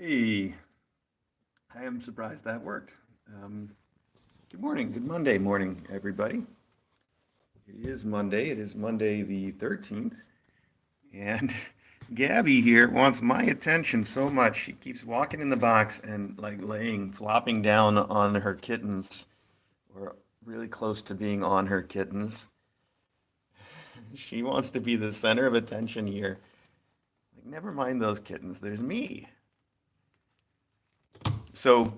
Hey, I am surprised that worked. Um, Good morning, good Monday morning, everybody. It is Monday. It is Monday the 13th, and Gabby here wants my attention so much. She keeps walking in the box and like flopping down on her kittens, or really close to being on her kittens. She wants to be the center of attention here. Like, never mind those kittens. There's me. So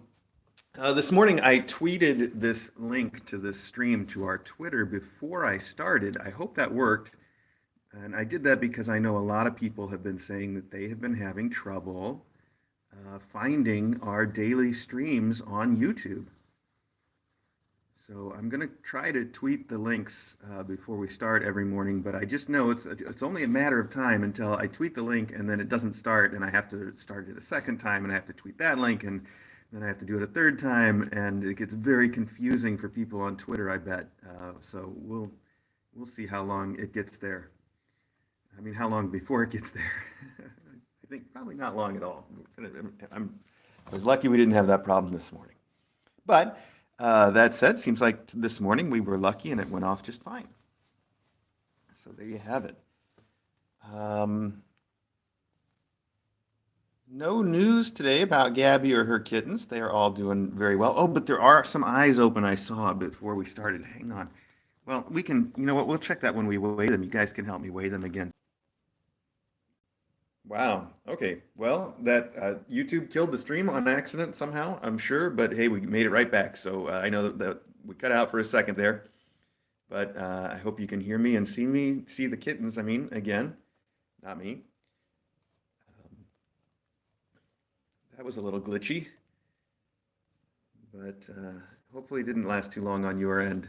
this morning, I tweeted this link to this stream to our Twitter before I started. I hope that worked. And I did that because I know a lot of people have been saying that they have been having trouble finding our daily streams on YouTube. So I'm going to try to tweet the links before we start every morning, but I just know it's only a matter of time until I tweet the link and then it doesn't start, and I have to start it a second time, and I have to tweet that link, and then I have to do it a third time, and it gets very confusing for people on Twitter, I bet. So we'll see how long it gets there. I mean, how long before it gets there? I think probably not long at all. I was lucky we didn't have that problem this morning. But that said, seems like this morning we were lucky and it went off just fine. So there you have it. No news today about Gabi or her kittens. They are all doing very well. Oh, but there are some eyes open I saw before we started. Hang on. Well, we can, you know what, we'll check that when we weigh them. You guys can help me weigh them again. Wow. Okay. Well, that YouTube killed the stream on accident somehow, I'm sure, but hey, we made it right back. So I know that we cut out for a second there, but I hope you can hear me and see the kittens. I mean, again, not me. Um, that was a little glitchy, but hopefully it didn't last too long on your end.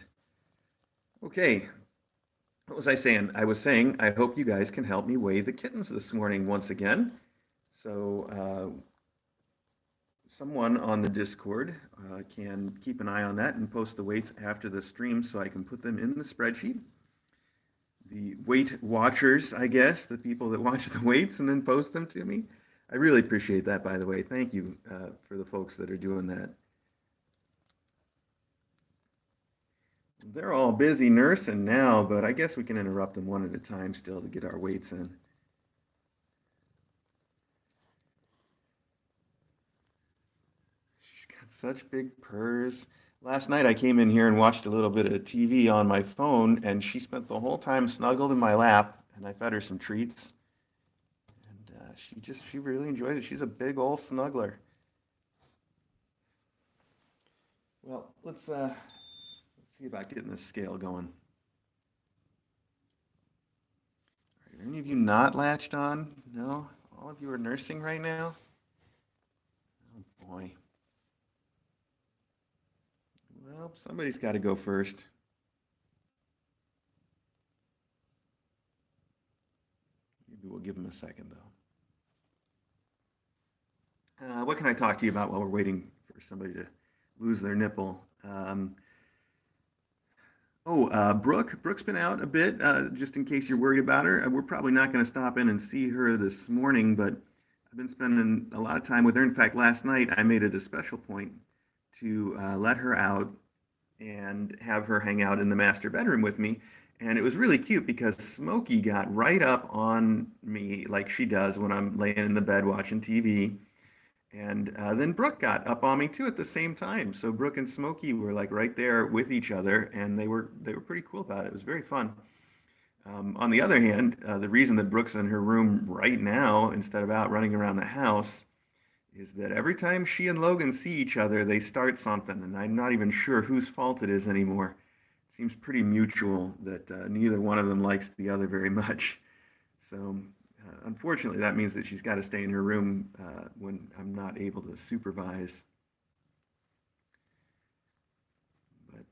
Okay. What was I saying? I was saying I hope you guys can help me weigh the kittens this morning once again. So someone on the Discord can keep an eye on that and post the weights after the stream so I can put them in the spreadsheet. The weight watchers, I guess, the people that watch the weights and then post them to me. I really appreciate that, by the way. Thank you for the folks that are doing that. They're all busy nursing now, but I guess we can interrupt them one at a time still to get our weights in. She's got such big purrs. Last night I came in here and watched a little bit of TV on my phone, and she spent the whole time snuggled in my lap, and I fed her some treats. And she really enjoys it. She's a big old snuggler. Well, let's see about getting this scale going. Are any of you not latched on? No? All of you are nursing right now? Oh boy. Well, somebody's got to go first. Maybe we'll give them a second, though. What can I talk to you about while we're waiting for somebody to lose their nipple? Brooke's been out a bit, just in case you're worried about her. We're probably not going to stop in and see her this morning, but I've been spending a lot of time with her. In fact, last night I made it a special point to let her out and have her hang out in the master bedroom with me. And it was really cute because Smokey got right up on me like she does when I'm laying in the bed watching TV. And then Brooke got up on me too at the same time. So Brooke and Smokey were like right there with each other, and they were pretty cool about it. It was very fun. On the other hand, the reason that Brooke's in her room right now instead of out running around the house is that every time she and Logan see each other, they start something, and I'm not even sure whose fault it is anymore. It seems pretty mutual that neither one of them likes the other very much. So unfortunately, that means that she's got to stay in her room when I'm not able to supervise. But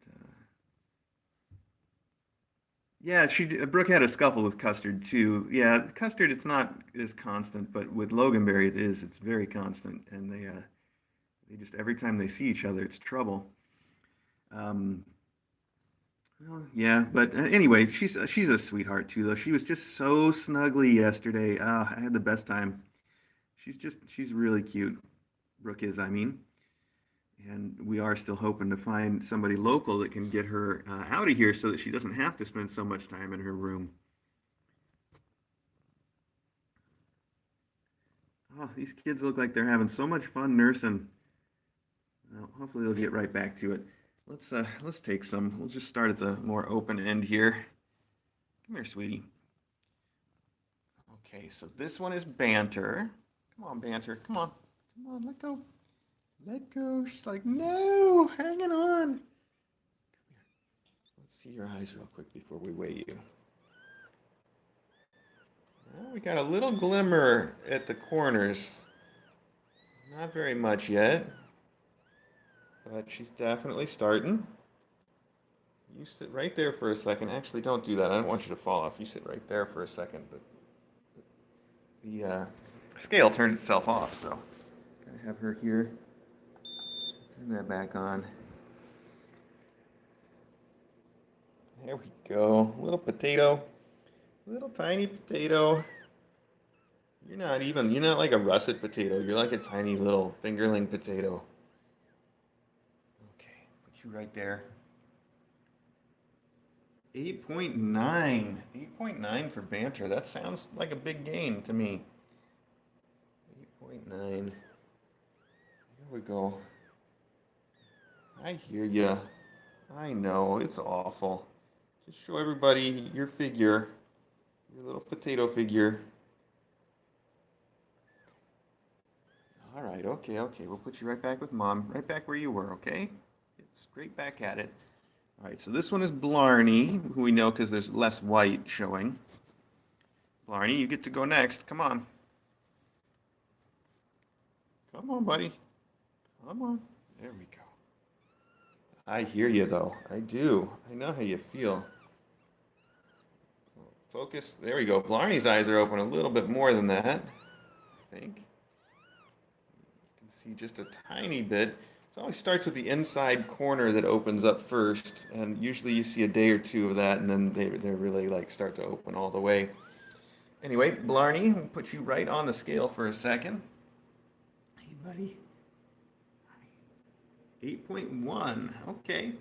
yeah, Brooke had a scuffle with Custard too. Yeah, Custard, it's not as constant, but with Loganberry it is. It's very constant, and they just every time they see each other, it's trouble. Well, yeah, but anyway, she's a sweetheart too, though. She was just so snuggly yesterday. I had the best time. She's really cute. Brooke is, I mean. And we are still hoping to find somebody local that can get her out of here so that she doesn't have to spend so much time in her room. Oh, these kids look like they're having so much fun nursing. Well, hopefully they'll get right back to it. Let's take some. We'll just start at the more open end here. Come here, sweetie. Okay, so this one is Banter. Come on, Banter. Come on. Come on, let go. Let go. She's like, no, hanging on. Come here. Let's see your eyes real quick before we weigh you. Well, we got a little glimmer at the corners. Not very much yet, but she's definitely starting. You sit right there for a second. Actually, don't do that. I don't want you to fall off. You sit right there for a second. The scale turned itself off, so gotta have her here. Turn that back on. There we go. Little potato. Little tiny potato. You're not like a russet potato. You're like a tiny little fingerling potato. Okay, put you right there. 8.9. 8.9 for Banter. That sounds like a big gain to me. 8.9. Here we go. I hear ya. I know, it's awful. Just show everybody your figure. Your little potato figure. All right, okay. We'll put you right back with Mom. Right back where you were, okay? Get straight back at it. All right, so this one is Blarney, who we know because there's less white showing. Blarney, you get to go next. Come on. Come on, buddy. Come on. There we go. I hear you, though. I do. I know how you feel. Focus. There we go. Blarney's eyes are open a little bit more than that, I think. You can see just a tiny bit. It always starts with the inside corner that opens up first, and usually you see a day or two of that, and then they really like start to open all the way. Anyway, Blarney, we'll put you right on the scale for a second. Hey, buddy. 8.1. Okay.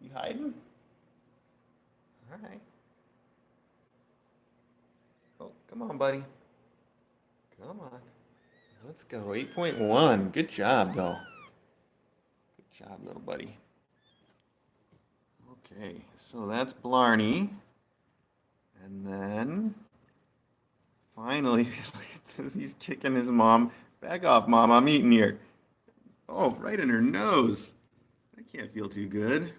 You hiding? All right. Oh, come on, buddy. Come on. Let's go. 8.1. Good job, though. Good job, little buddy. Okay, so that's Blarney. And then, finally, look at this. He's kicking his mom. Back off, Mom. I'm eating here. Oh, right in her nose. That can't feel too good.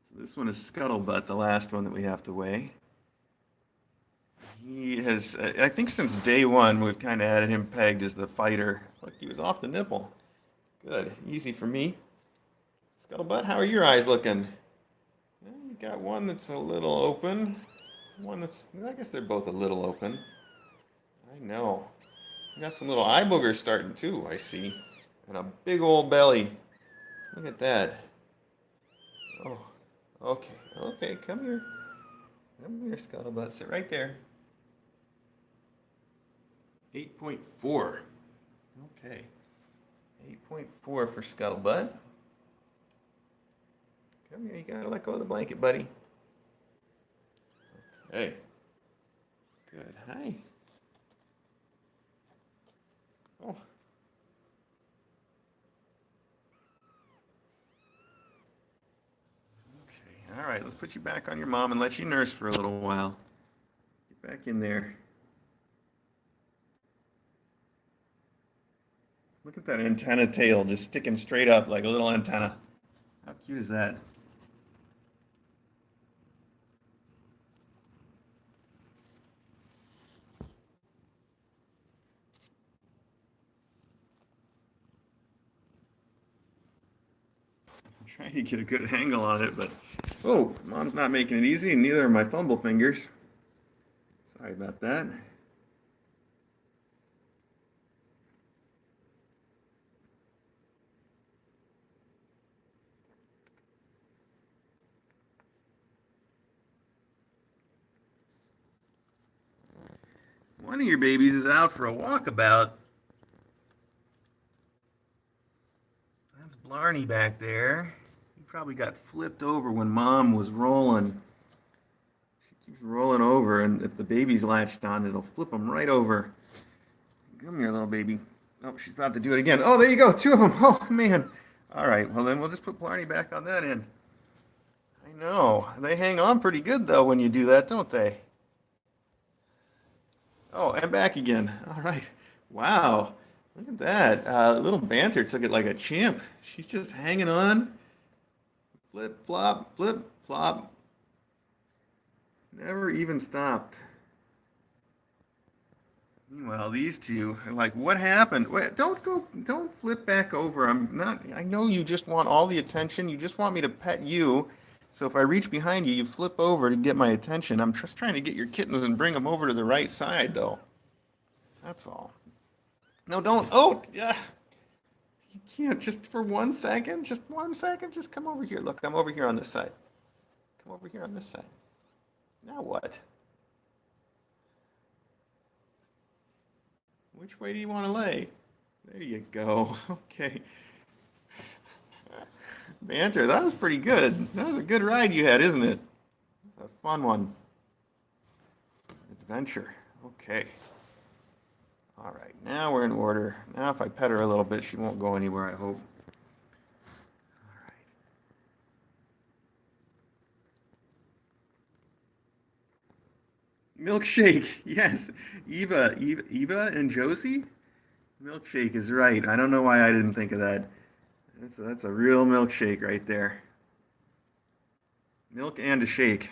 So this one is Scuttlebutt, the last one that we have to weigh. He has, I think since day one, we've kind of had him pegged as the fighter. Look, he was off the nipple. Good, easy for me. Scuttlebutt, how are your eyes looking? Well, you got one that's a little open. One that's, I guess they're both a little open. I know. You got some little eye boogers starting too, I see. And a big old belly. Look at that. Oh, okay, come here. Come here, Scuttlebutt. Sit right there. 8.4. Okay. 8.4 for Scuttlebutt. Come here, you gotta let go of the blanket, buddy. Okay. Good. Hi. Oh. Okay. All right, let's put you back on your mom and let you nurse for a little while. Get back in there. Look at that antenna tail just sticking straight up like a little antenna. How cute is that? I'm trying to get a good angle on it, but oh, Mom's not making it easy, and neither are my fumble fingers. Sorry about that. One of your babies is out for a walkabout. Blarney back there. He probably got flipped over when Mom was rolling. She keeps rolling over, and if the baby's latched on, it'll flip him right over. Come here, little baby. Oh, she's about to do it again. Oh, there you go. Two of them. Oh, man. All right. Well, then we'll just put Blarney back on that end. I know. They hang on pretty good, though, when you do that, don't they? Oh, and back again. All right. Wow. Look at that. Little Banter took it like a champ. She's just hanging on. Flip, flop. Never even stopped. Meanwhile, these two are like, what happened? Wait, don't flip back over. I know you just want all the attention. You just want me to pet you. So if I reach behind you, you flip over to get my attention. I'm just trying to get your kittens and bring them over to the right side, though. That's all. No, don't. Oh, yeah. You can't just for 1 second. Just 1 second. Just come over here. Look, I'm over here on this side. Come over here on this side. Now what? Which way do you want to lay? There you go. Okay. Banter, that was pretty good. That was a good ride you had, isn't it? A fun one. Adventure. Okay. All right, now we're in order. Now if I pet her a little bit, she won't go anywhere, I hope. All right. Milkshake, yes. Eva and Josie? Milkshake is right. I don't know why I didn't think of that. That's a real milkshake right there. Milk and a shake.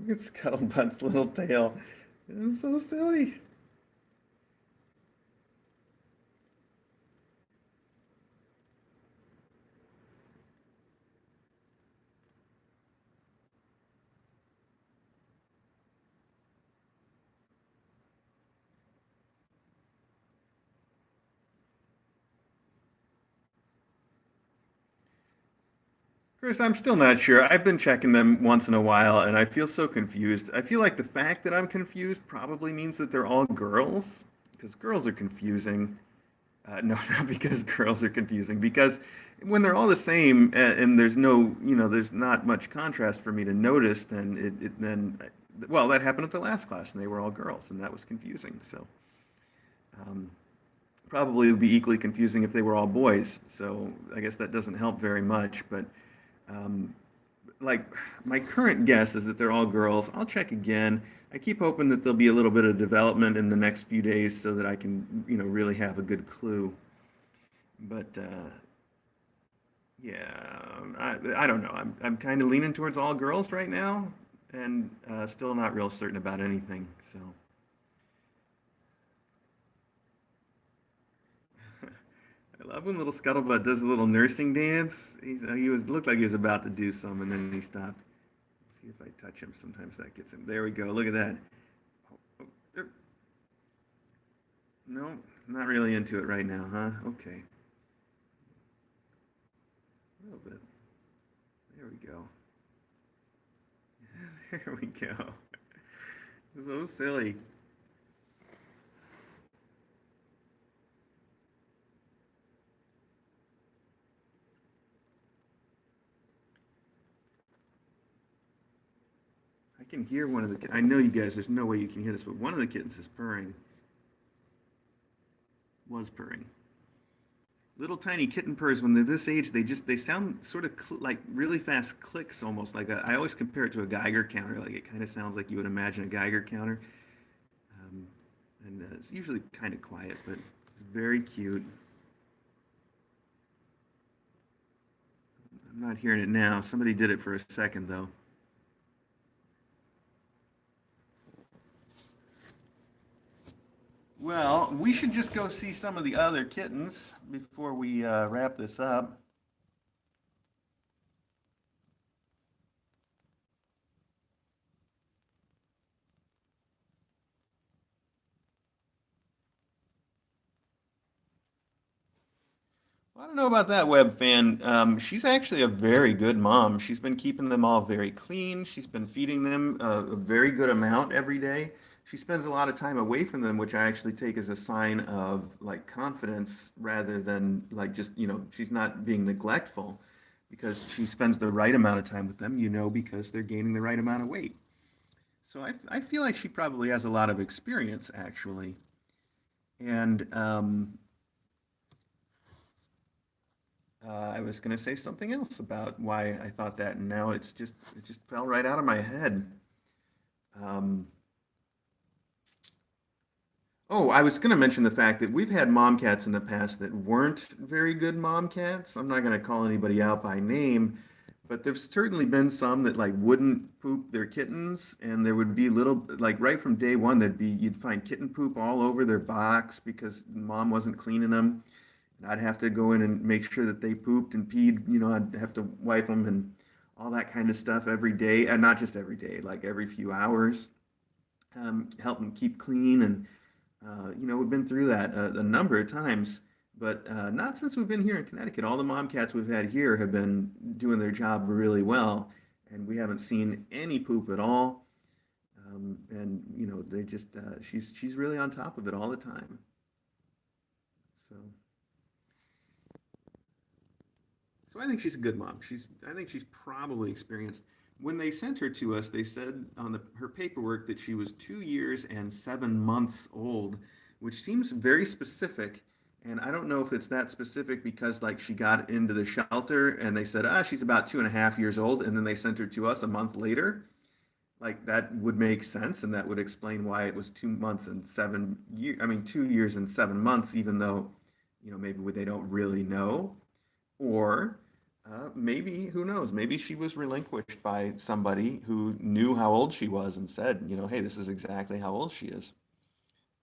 Look at Scuttlebutt's little tail. It's so silly. Chris, I'm still not sure. I've been checking them once in a while, and I feel so confused. I feel like the fact that I'm confused probably means that they're all girls, because girls are confusing. No, not because girls are confusing, because when they're all the same and there's no, there's not much contrast for me to notice, then well, that happened at the last class, and they were all girls, and that was confusing. So um, probably it would be equally confusing if they were all boys. So I guess that doesn't help very much, but. Um, like my current guess is that they're all girls. I'll check again. I keep hoping that there'll be a little bit of development in the next few days so that I can, really have a good clue. But yeah, I don't know. I'm kind of leaning towards all girls right now, and still not real certain about anything. So I love when little Scuttlebutt does a little nursing dance. He looked like he was about to do some, and then he stopped. Let's see if I touch him. Sometimes that gets him. There we go. Look at that. Oh, there. No, not really into it right now, huh? Okay. A little bit. There we go. There we go. So silly. I can hear one of the. I know you guys. There's no way you can hear this, but one of the kittens is purring. Was purring. Little tiny kitten purrs. When they're this age, they sound sort of like really fast clicks, almost like I always compare it to a Geiger counter. Like it kind of sounds like you would imagine a Geiger counter, um, and it's usually kind of quiet, but it's very cute. I'm not hearing it now. Somebody did it for a second though. Well, we should just go see some of the other kittens before we wrap this up. I don't know about that, web fan. She's actually a very good mom. She's been keeping them all very clean. She's been feeding them a very good amount every day. She spends a lot of time away from them, which I actually take as a sign of like confidence rather than like just, she's not being neglectful because she spends the right amount of time with them, because they're gaining the right amount of weight. So I feel like she probably has a lot of experience actually. And I was going to say something else about why I thought that, and now it just fell right out of my head. Um, oh, I was going to mention the fact that we've had mom cats in the past that weren't very good mom cats. I'm not going to call anybody out by name, but there's certainly been some that like wouldn't poop their kittens, and there would be little like right from day one, there'd be you'd find kitten poop all over their box because mom wasn't cleaning them. And I'd have to go in and make sure that they pooped and peed. I'd have to wipe them and all that kind of stuff every day, and not just every day, like every few hours. Help them keep clean, and we've been through that a number of times, but not since we've been here in Connecticut. All the mom cats we've had here have been doing their job really well, and we haven't seen any poop at all. And they just she's really on top of it all the time. So. So I think she's a good mom. I think she's probably experienced. When they sent her to us, they said on her paperwork that she was 2 years and 7 months old, which seems very specific. And I don't know if it's that specific because like she got into the shelter and they said, she's about 2.5 years old, and then they sent her to us a month later. Like that would make sense, and that would explain why it was 2 months and 7 years. I mean, 2 years and 7 months, even though, maybe they don't really know. Or maybe, who knows, maybe she was relinquished by somebody who knew how old she was and said, hey, this is exactly how old she is.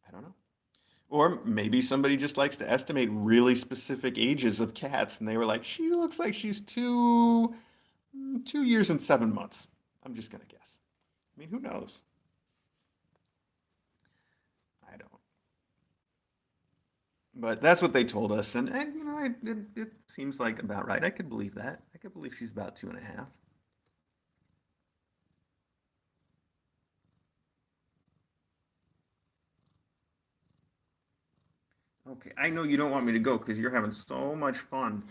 I don't know. Or maybe somebody just likes to estimate really specific ages of cats, and they were like, she looks like she's 2 years and 7 months. I'm just gonna guess. I mean, who knows? I don't. But that's what they told us, and it seems like about right. I could believe that. I could believe she's about 2.5. Okay, I know you don't want me to go because you're having so much fun,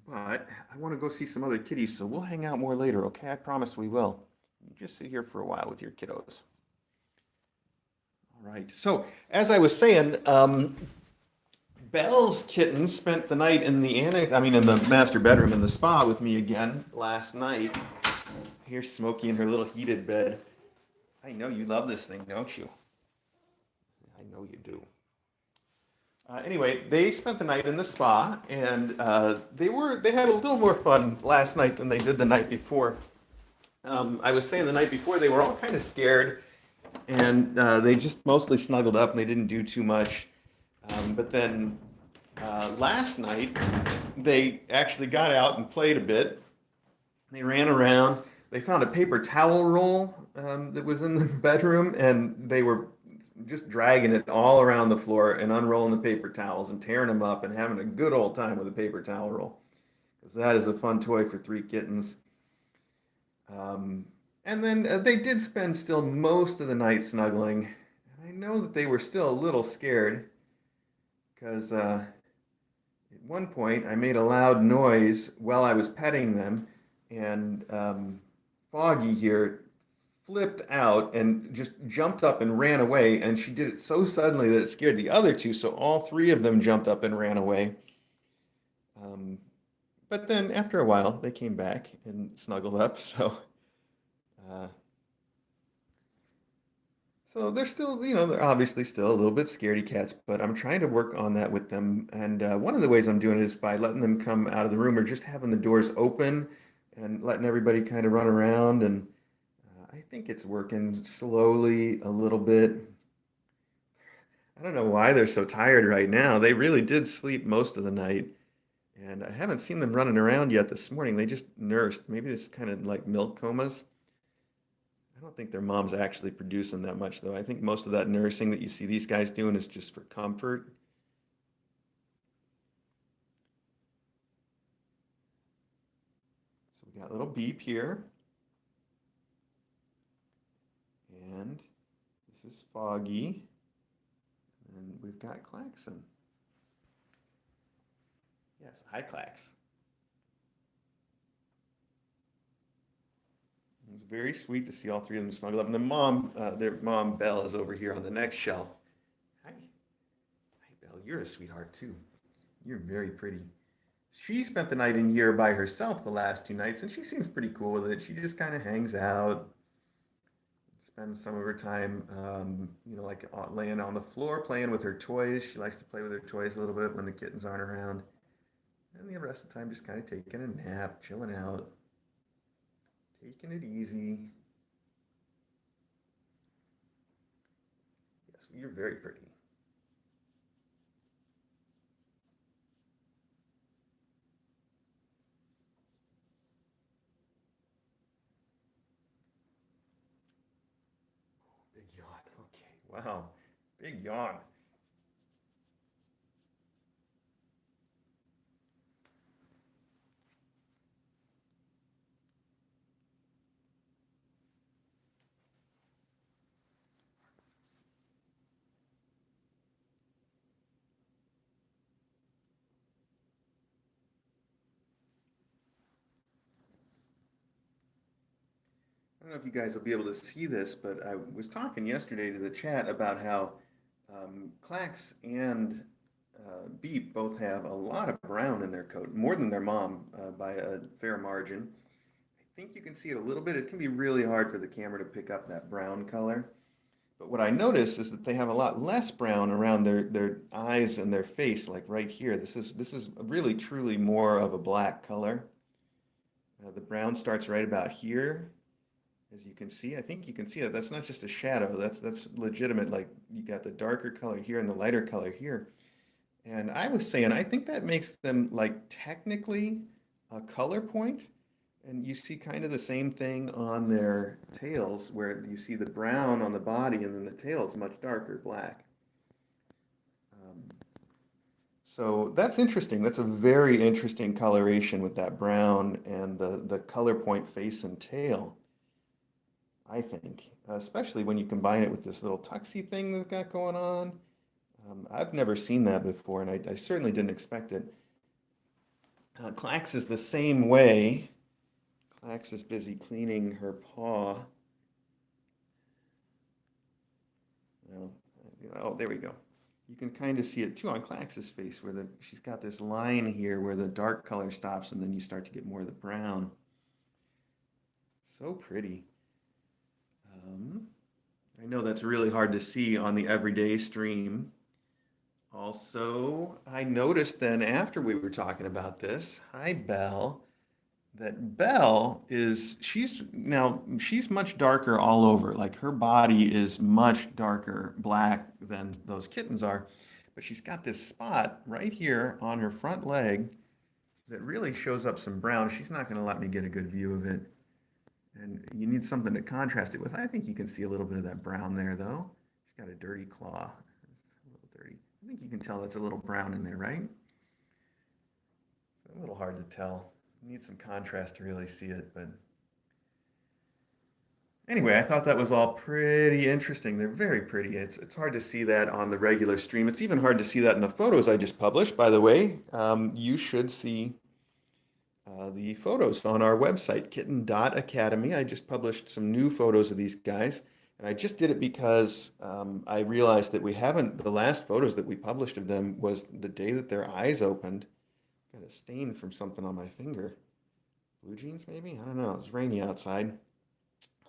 but I want to go see some other kitties, so we'll hang out more later, okay? I promise we will. You just sit here for a while with your kiddos. All right. So, as I was saying, Belle's kitten spent the night in the in the master bedroom in the spa with me again last night. Here's Smokey in her little heated bed. I know you love this thing, don't you? I know you do. Anyway, they spent the night in the spa, and they had a little more fun last night than they did the night before. I was saying the night before they were all kind of scared, and they just mostly snuggled up and they didn't do too much. But then last night they actually got out and played a bit. They ran around. They found a paper towel roll that was in the bedroom, and they were just dragging it all around the floor and unrolling the paper towels and tearing them up and having a good old time with a paper towel roll. Because that is a fun toy for three kittens. And then they did spend still most of the night snuggling. And I know that they were still a little scared because at one point I made a loud noise while I was petting them, and Foggy here flipped out and just jumped up and ran away, and she did it so suddenly that it scared the other two, so all three of them jumped up and ran away. Um, but then after a while, they came back and snuggled up, uh, so they're still, they're obviously still a little bit scaredy cats, but I'm trying to work on that with them. And one of the ways I'm doing it is by letting them come out of the room or just having the doors open and letting everybody kind of run around. And I think it's working slowly a little bit. I don't know why they're so tired right now. They really did sleep most of the night. And I haven't seen them running around yet this morning. They just nursed. Maybe it's kind of like milk comas. I don't think their mom's actually producing that much, though. I think most of that nursing that you see these guys doing is just for comfort. So we got a little beep here. And this is Foggy. And we've got Klaxon. Yes, hi Klax. It's very sweet to see all three of them snuggle up. And the mom, their mom, Belle, is over here on the next shelf. Hi. Hi, Belle. You're a sweetheart, too. You're very pretty. She spent the night in here by herself the last 2 nights, and she seems pretty cool with it. She just kind of hangs out, spends some of her time, like laying on the floor, playing with her toys. She likes to play with her toys a little bit when the kittens aren't around. And the rest of the time, just kind of taking a nap, chilling out, taking it easy. Yes, you're very pretty. Big yawn. Okay. Wow. Big yawn. I don't know if you guys will be able to see this, but I was talking yesterday to the chat about how Clax and Beep both have a lot of brown in their coat, more than their mom by a fair margin. I think you can see it a little bit. It can be really hard for the camera to pick up that brown color. But what I notice is that they have a lot less brown around their eyes and their face, like right here. This is really truly more of a black color. The brown starts right about here, as you can see. I think you can see that. That's not just a shadow. That's legitimate. Like you got the darker color here and the lighter color here. And I was saying, I think that makes them like technically a color point. And you see kind of the same thing on their tails, where you see the brown on the body and then the tail is much darker black. Um, so that's interesting. That's a very interesting coloration with that brown and the color point face and tail, I think, especially when you combine it with this little tuxie thing they've got going on. I've never seen that before, and I certainly didn't expect it. Clax is the same way. Clax is busy cleaning her paw. Well, oh, there we go. You can kind of see it too on Clax's face, where she's got this line here where the dark color stops, and then you start to get more of the brown. So pretty. I know that's really hard to see on the everyday stream. Also, I noticed then after we were talking about this, hi Belle, that Belle she's much darker all over. Like her body is much darker black than those kittens are, but she's got this spot right here on her front leg that really shows up some brown. She's not going to let me get a good view of it. And you need something to contrast it with. I think you can see a little bit of that brown there, though. She's got a dirty claw. It's a little dirty. I think you can tell that's a little brown in there, right? It's a little hard to tell. You need some contrast to really see it, but anyway, I thought that was all pretty interesting. They're very pretty. It's hard to see that on the regular stream. It's even hard to see that in the photos I just published, by the way. You should see the photos on our website, kitten.academy. I just published some new photos of these guys, and I just did it because I realized that the last photos that we published of them was the day that their eyes opened. Got a stain from something on my finger. Blue jeans, maybe? I don't know. It's rainy outside.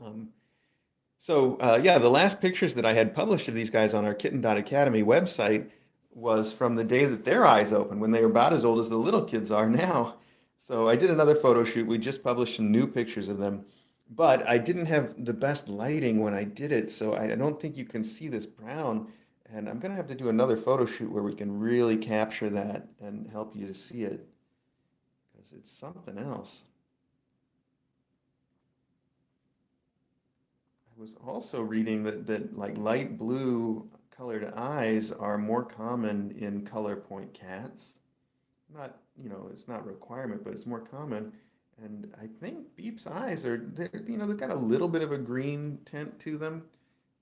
Yeah, the last pictures that I had published of these guys on our kitten.academy website was from the day that their eyes opened, when they were about as old as the little kids are now. So I did another photo shoot. We just published some new pictures of them, but I didn't have the best lighting when I did it, so I don't think you can see this brown. And I'm going to have to do another photo shoot where we can really capture that and help you to see it, because it's something else. I was also reading that like light blue colored eyes are more common in color point cats. Not, it's not a requirement, but it's more common. And I think Beep's eyes are, they've got a little bit of a green tint to them,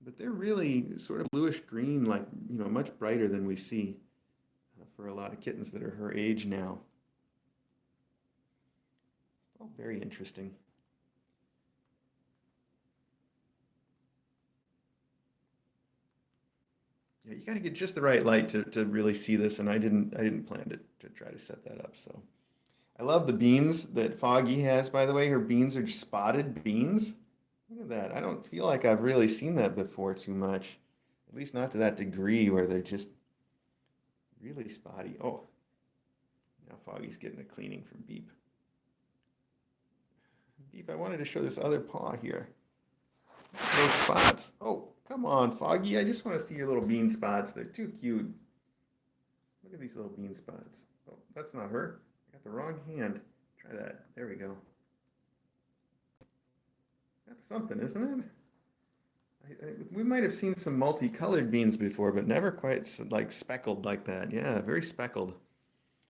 but they're really sort of bluish green, like, much brighter than we see for a lot of kittens that are her age now. Oh, very interesting. Yeah, you got to get just the right light to really see this, and I didn't plan to try to set that up. So I love the beans that Foggy has, by the way. Her beans are just spotted beans. Look at that. I don't feel like I've really seen that before too much, at least not to that degree where they're just really spotty. Oh, now Foggy's getting a cleaning from Beep. Beep, I wanted to show this other paw here. Those spots. Oh, come on, Foggy. I just want to see your little bean spots. They're too cute. Look at these little bean spots. Oh, that's not her. I got the wrong hand. Try that. There we go. That's something, isn't it? We might have seen some multicolored beans before, but never quite like speckled like that. Yeah, very speckled. It's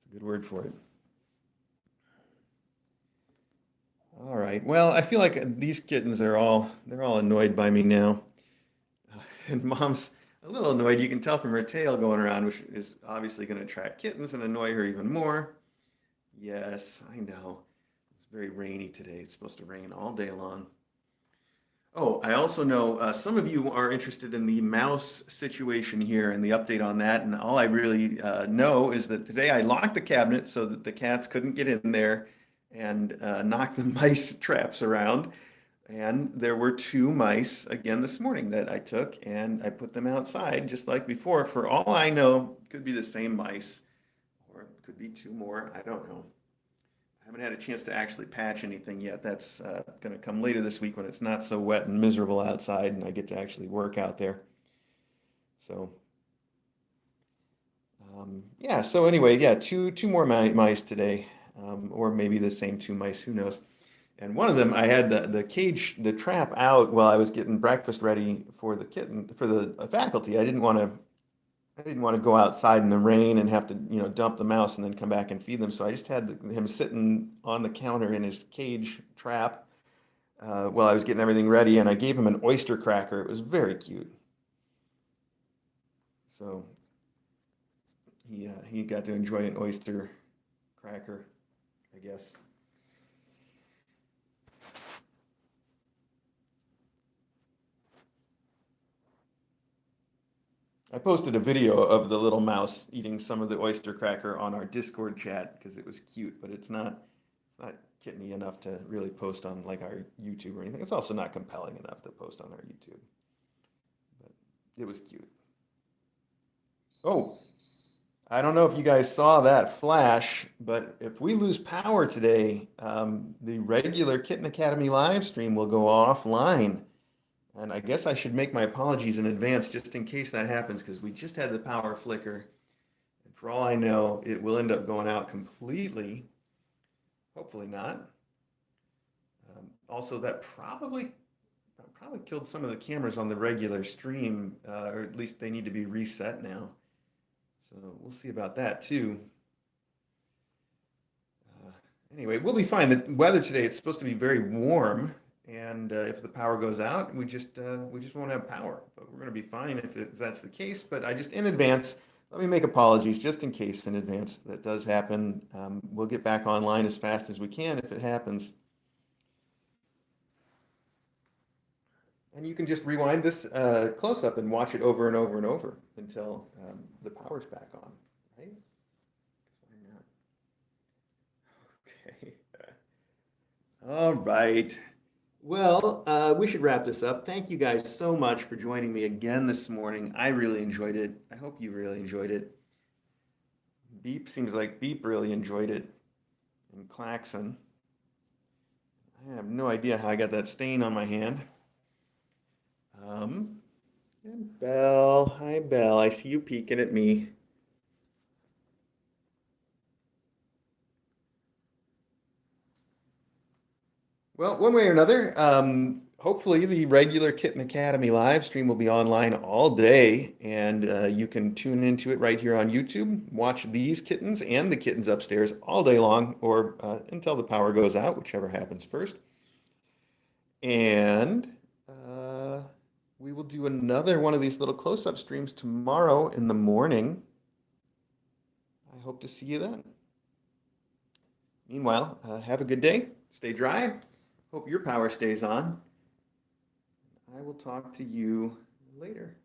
a good word for it. All right. Well, I feel like these kittens are they're all annoyed by me now. And mom's a little annoyed. You can tell from her tail going around, which is obviously going to attract kittens and annoy her even more. Yes, I know. It's very rainy today. It's supposed to rain all day long. Oh, I also know some of you are interested in the mouse situation here and the update on that. And all I really know is that today I locked the cabinet so that the cats couldn't get in there and knock the mice traps around. And there were two mice again this morning that I took and I put them outside just like before. For all I know, could be the same mice or it could be two more. I don't know. I haven't had a chance to actually patch anything yet. That's going to come later this week when it's not so wet and miserable outside and I get to actually work out there. So, yeah. So anyway, yeah, two more mice today, or maybe the same two mice. Who knows? And one of them, I had the cage, the trap out while I was getting breakfast ready for the kitten, for the faculty. I didn't want to go outside in the rain and have to, dump the mouse and then come back and feed them. So I just had him sitting on the counter in his cage trap while I was getting everything ready, and I gave him an oyster cracker. It was very cute. So he got to enjoy an oyster cracker, I guess. I posted a video of the little mouse eating some of the oyster cracker on our Discord chat because it was cute, but it's not kitteny enough to really post on like our YouTube or anything. It's also not compelling enough to post on our YouTube, but it was cute. Oh, I don't know if you guys saw that flash, but if we lose power today, the regular Kitten Academy live stream will go offline. And I guess I should make my apologies in advance just in case that happens because we just had the power flicker. And for all I know, it will end up going out completely. Hopefully not. Also, that probably killed some of the cameras on the regular stream, or at least they need to be reset now. So we'll see about that too. Uh, anyway, we'll be fine. The weather today, it's supposed to be very warm. And if the power goes out, we just won't have power. But we're going to be fine if that's the case. But I just in advance, let me make apologies just in case in advance that does happen. We'll get back online as fast as we can if it happens. And you can just rewind this close up and watch it over and over and over until the power's back on, right? Why not? Okay. All right. Well, we should wrap this up. Thank you guys so much for joining me again this morning. I really enjoyed it. I hope you really enjoyed it. Beep seems like Beep really enjoyed it. And Klaxon. I have no idea how I got that stain on my hand. And Belle. Hi, Belle. I see you peeking at me. Well, one way or another, hopefully the regular Kitten Academy live stream will be online all day, and you can tune into it right here on YouTube. Watch these kittens and the kittens upstairs all day long, or until the power goes out, whichever happens first. And we will do another one of these little close-up streams tomorrow in the morning. I hope to see you then. Meanwhile, have a good day. Stay dry. Hope your power stays on. I will talk to you later.